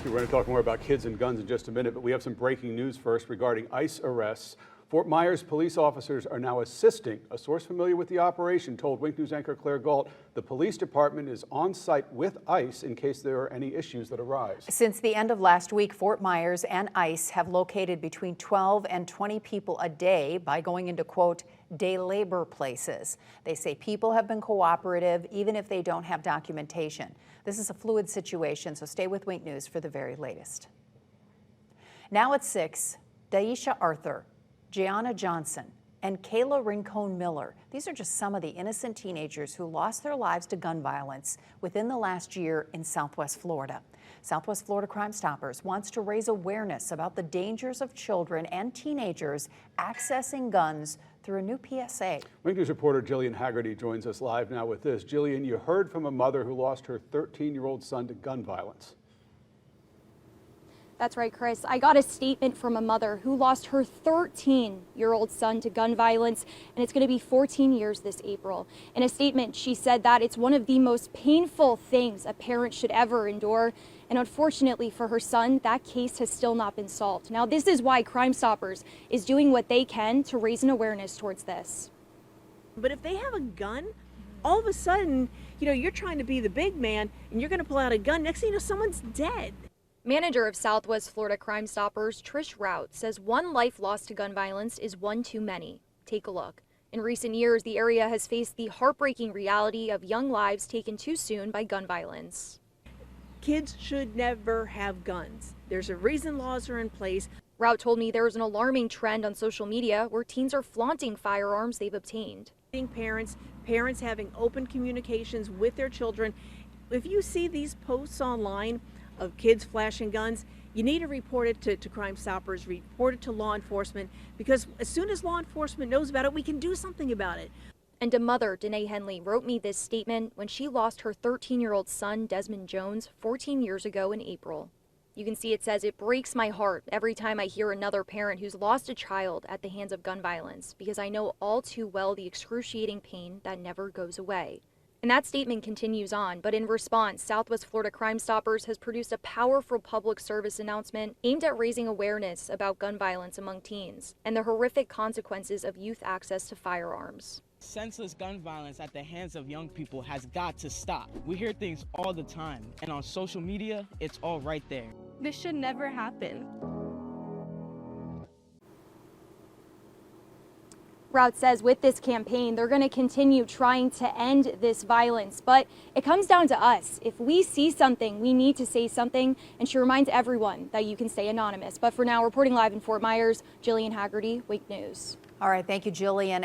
We're going to talk more about kids and guns in just a minute, but we have some breaking news first regarding ICE arrests. Fort Myers police officers are now assisting. A source familiar with the operation told Wink News anchor Claire Galt the police department is on site with ICE in case there are any issues that arise. Since the end of last week, Fort Myers and ICE have located between 12 and 20 people a day by going into, quote, day labor places. They say people have been cooperative even if they don't have documentation. This is a fluid situation, so stay with Wink News for the very latest. Now at 6, Daisha Arthur, Gianna Johnson, and Kayla Rincon Miller. These are just some of the innocent teenagers who lost their lives to gun violence within the last year in Southwest Florida. Southwest Florida Crime Stoppers wants to raise awareness about the dangers of children and teenagers accessing guns through a new PSA. Wink News reporter Jillian Haggerty joins us live now with this. Jillian, you heard from a mother who lost her 13-year-old son to gun violence. That's right, Chris. I got a statement from a mother who lost her 13-year-old son to gun violence, and it's going to be 14 years this April. In a statement, she said that it's one of the most painful things a parent should ever endure. And unfortunately for her son, that case has still not been solved. Now, this is why Crime Stoppers is doing what they can to raise an awareness towards this. But if they have a gun, all of a sudden, you're trying to be the big man and you're going to pull out a gun. Next thing you know, someone's dead. Manager of Southwest Florida Crime Stoppers, Trish Rout, says one life lost to gun violence is one too many. Take a look. In recent years, the area has faced the heartbreaking reality of young lives taken too soon by gun violence. Kids should never have guns. There's a reason laws are in place. Rout told me there is an alarming trend on social media where teens are flaunting firearms they've obtained. Parents having open communications with their children. If you see these posts online of kids flashing guns, you need to report it to Crime Stoppers, report it to law enforcement, because as soon as law enforcement knows about it, we can do something about it. And a mother, Danae Henley, wrote me this statement when she lost her 13-year-old son, Desmond Jones, 14 years ago in April. You can see it says, "It breaks my heart every time I hear another parent who's lost a child at the hands of gun violence, because I know all too well the excruciating pain that never goes away." And that statement continues on, but in response, Southwest Florida Crime Stoppers has produced a powerful public service announcement aimed at raising awareness about gun violence among teens and the horrific consequences of youth access to firearms. Senseless gun violence at the hands of young people has got to stop. We hear things all the time, and on social media, it's all right there. This should never happen. Rout says with this campaign, they're going to continue trying to end this violence, but it comes down to us. If we see something, we need to say something, and she reminds everyone that you can stay anonymous. But for now, reporting live in Fort Myers, Jillian Haggerty, Wink News. All right, thank you, Jillian.